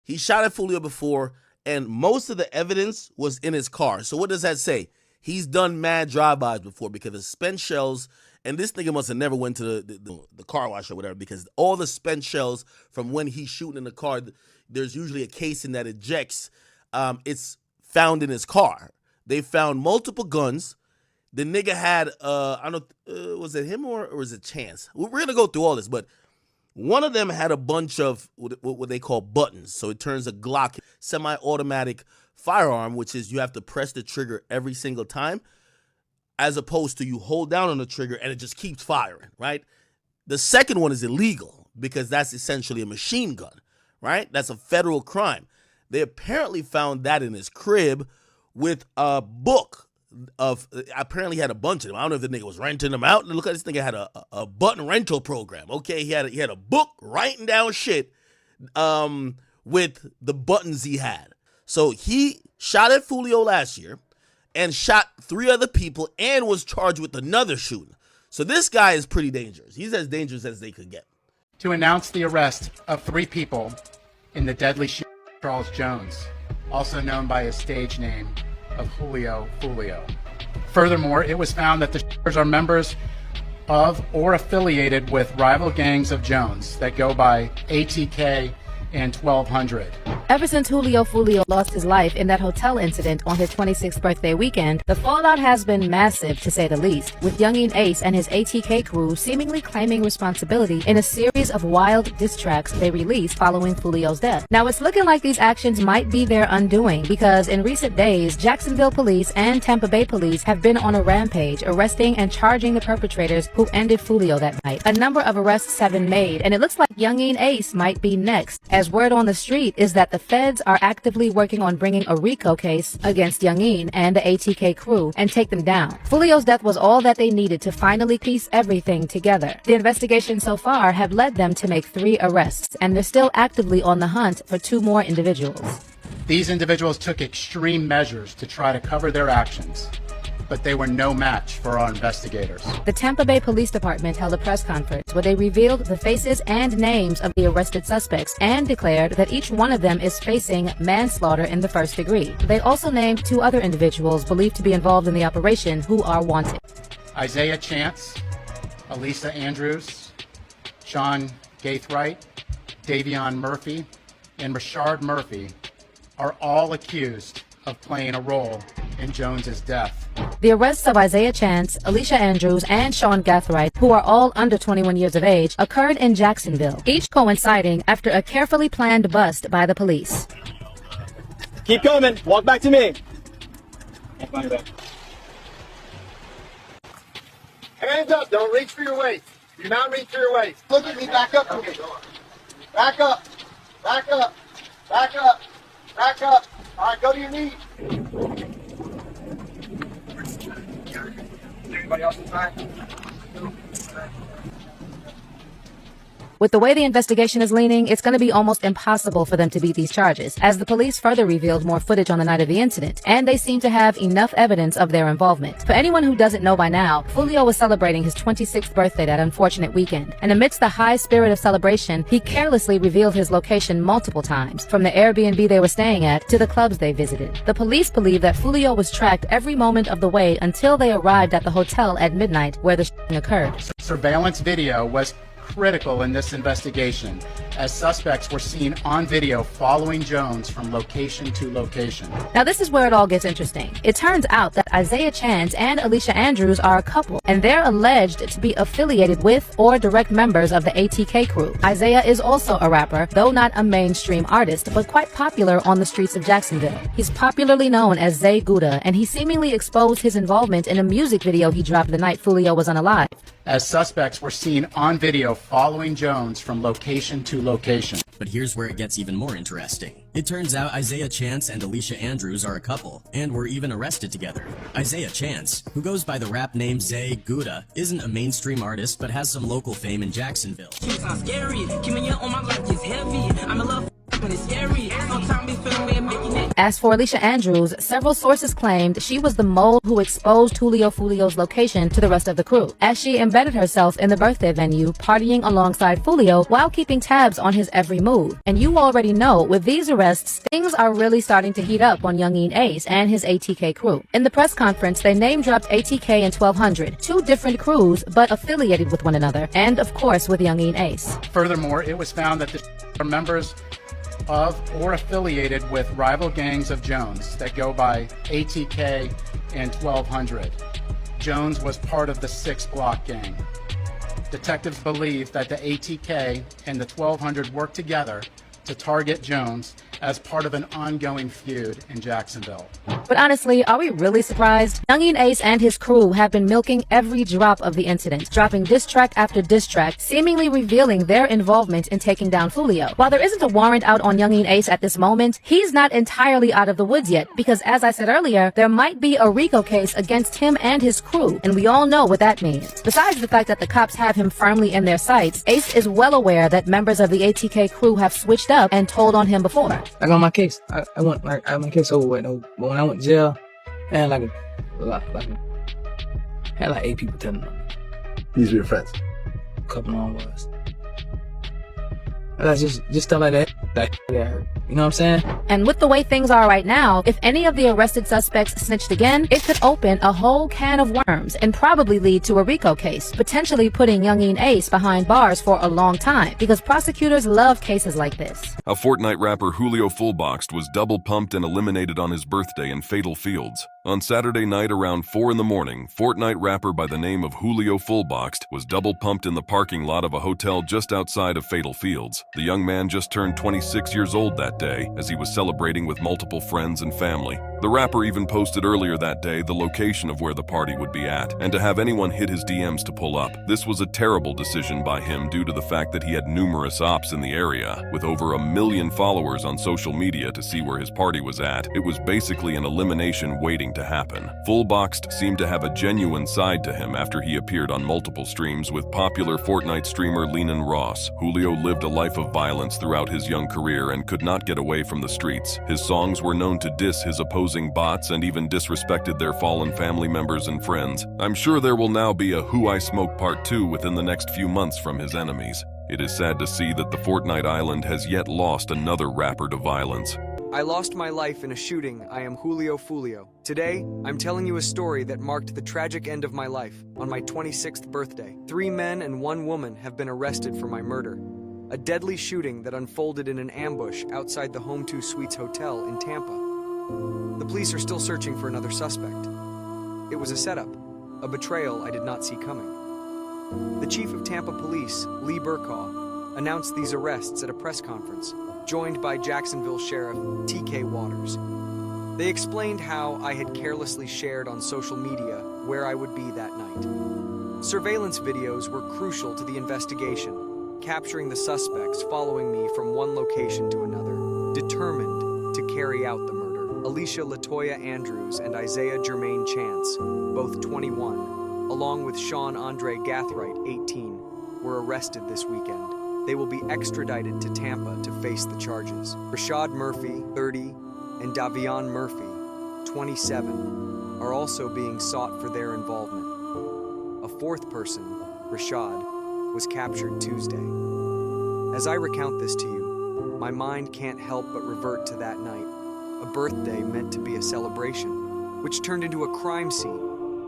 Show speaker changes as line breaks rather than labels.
He shot at Foolio before, and most of the evidence was in his car. So what does that say? He's done mad drive-bys before because of spent shells, and this nigga must have never went to the car wash or whatever, because all the spent shells from when he's shooting in the car, there's usually a casing that ejects. It's found in his car. They found multiple guns. The nigga had, I don't know, was it him or was it Chance? We're going to go through all this, but one of them had a bunch of what they call buttons. So it turns a Glock semi-automatic firearm, which is you have to press the trigger every single time, as opposed to you hold down on the trigger and it just keeps firing, right? The second one is illegal because that's essentially a machine gun, right? That's a federal crime. They apparently found that in his crib with a book of, apparently he had a bunch of them. I don't know if the nigga was renting them out. Look at this nigga had a button rental program. Okay, he had a book writing down shit with the buttons he had. So he shot at Foolio last year and shot 3 other people and was charged with another shooting. So this guy is pretty dangerous. He's as dangerous as they could get.
To announce the arrest of 3 people in the deadly shooting of Charles Jones, also known by his stage name of Julio Foolio. Furthermore, it was found that the shooters are members of or affiliated with rival gangs of Jones that go by ATK and 1200.
Ever since Julio Foolio lost his life in that hotel incident on his 26th birthday weekend, the fallout has been massive, to say the least, with Youngen Ace and his ATK crew seemingly claiming responsibility in a series of wild diss tracks they released following Foolio's death. Now, it's looking like these actions might be their undoing, because in recent days, Jacksonville police and Tampa Bay police have been on a rampage, arresting and charging the perpetrators who ended Foolio that night. A number of arrests have been made, and it looks like Youngen Ace might be next, as word on the street is that the feds are actively working on bringing a Rico case against Youngen and the ATK crew and take them down. Foolio's death was all that they needed to finally piece everything together. The investigations so far have led them to make 3 arrests, and they're still actively on the hunt for 2 more individuals.
These individuals took extreme measures to try to cover their actions, but they were no match for our investigators.
The Tampa Bay Police Department held a press conference where they revealed the faces and names of the arrested suspects and declared that each one of them is facing manslaughter in the 1st degree. They also named 2 other individuals believed to be involved in the operation who are wanted.
Isaiah Chance, Elisa Andrews, Sean Gaithright, Davion Murphy, and Rashard Murphy are all accused of playing a role in Jones's death.
The arrests of Isaiah Chance, Alicia Andrews, and Sean Gaithright, who are all under 21 years of age, occurred in Jacksonville, each coinciding after a carefully planned bust by the police.
Keep coming. Walk back to me.
Hands up. Don't reach for your waist. Do not reach for your waist. Look at me. Back up to me. Back up. Back up. Back up. Back up. All right, go to your knees. Everybody else is fine?
With the way the investigation is leaning, it's going to be almost impossible for them to beat these charges, as the police further revealed more footage on the night of the incident, and they seem to have enough evidence of their involvement. For anyone who doesn't know by now, Foolio was celebrating his 26th birthday that unfortunate weekend, and amidst the high spirit of celebration, he carelessly revealed his location multiple times, from the Airbnb they were staying at to the clubs they visited. The police believe that Foolio was tracked every moment of the way until they arrived at the hotel at midnight where the shooting occurred.
Surveillance video was critical in this investigation, as suspects were seen on video following Jones from location to location.
Now this is where it all gets interesting. It turns out that Isaiah Chance and Alicia Andrews are a couple, and they're alleged to be affiliated with or direct members of the ATK crew. Isaiah is also a rapper, though not a mainstream artist, but quite popular on the streets of Jacksonville. He's popularly known as Zay Gouda, and he seemingly exposed his involvement in a music video he dropped the night Foolio was unalive.
As suspects were seen on video following Jones from location to location.
But here's where it gets even more interesting. It turns out Isaiah Chance and Alicia Andrews are a couple, and were even arrested together. Isaiah Chance, who goes by the rap name Zay Gouda, isn't a mainstream artist, but has some local fame in Jacksonville.
Scary. Keeping you on my life is heavy. I'm in love.
As for Alicia Andrews, several sources claimed she was the mole who exposed Julio Foolio's location to the rest of the crew, as she embedded herself in the birthday venue, partying alongside Foolio while keeping tabs on his every move. And you already know, with these arrests, things are really starting to heat up on Youngen Ace and his ATK crew. In the press conference, they name-dropped ATK and 1200, two different crews, but affiliated with one another, and of course with Youngen Ace.
Furthermore, it was found that the are members of or affiliated with rival gangs of Jones that go by ATK and 1200. Jones was part of the 6 Block gang. Detectives believe that the ATK and the 1200 worked together to target Jones as part of an ongoing feud in Jacksonville.
But honestly, are we really surprised? Youngen Ace and his crew have been milking every drop of the incident, dropping diss track after diss track, seemingly revealing their involvement in taking down Foolio. While there isn't a warrant out on Youngen Ace at this moment, he's not entirely out of the woods yet, because as I said earlier, there might be a Rico case against him and his crew, and we all know what that means. Besides the fact that the cops have him firmly in their sights, Ace is well aware that members of the ATK crew have switched up and told on him before.
I got my case. I had my case over with. But when I went to jail, I had had like 8 people telling on me.
These are your friends.
A couple of them was. That's just stuff like that. Yeah, you know what I'm saying?
And with the way things are right now, if any of the arrested suspects snitched again, it could open a whole can of worms and probably lead to a Rico case, potentially putting Youngen Ace behind bars for a long time, because prosecutors love cases like this.
A Fortnite rapper Julio Fullboxed was double pumped and eliminated on his birthday in Fatal Fields. On Saturday night around 4 in the morning, Fortnite rapper by the name of Julio Fullboxed was double pumped in the parking lot of a hotel just outside of Fatal Fields. The young man just turned 26 years old that day, as he was celebrating with multiple friends and family. The rapper even posted earlier that day the location of where the party would be at, and to have anyone hit his DMs to pull up. This was a terrible decision by him due to the fact that he had numerous ops in the area, with over 1 million followers on social media to see where his party was at. It was basically an elimination waiting to happen. Fullboxed seemed to have a genuine side to him after he appeared on multiple streams with popular Fortnite streamer Leanin' Ross. Julio lived a life of violence throughout his young career and could not get away from the streets. His songs were known to diss his opposing bots and even disrespected their fallen family members and friends. I'm sure there will now be a Who I Smoke Part 2 within the next few months from his enemies. It is sad to see that the Fortnite island has yet lost another rapper to violence.
I lost my life in a shooting. I am Julio Foolio. Today, I'm telling you a story that marked the tragic end of my life. On my 26th birthday, 3 men and 1 woman have been arrested for my murder. A deadly shooting that unfolded in an ambush outside the Home 2 Suites Hotel in Tampa. The police are still searching for another suspect. It was a setup, a betrayal I did not see coming. The chief of Tampa Police, Lee Burkaw, announced these arrests at a press conference, joined by Jacksonville Sheriff T.K. Waters. They explained how I had carelessly shared on social media where I would be that night. Surveillance videos were crucial to the investigation, capturing the suspects following me from one location to another, determined to carry out the murder. Alicia Latoya Andrews and Isaiah Jermaine Chance, both 21, along with Sean Andre Gathright, 18, were arrested this weekend. They will be extradited to Tampa to face the charges. Rashad Murphy, 30, and Davion Murphy, 27, are also being sought for their involvement. A 4th person, Rashad, was captured Tuesday. As I recount this to you, my mind can't help but revert to that night, a birthday meant to be a celebration, which turned into a crime scene.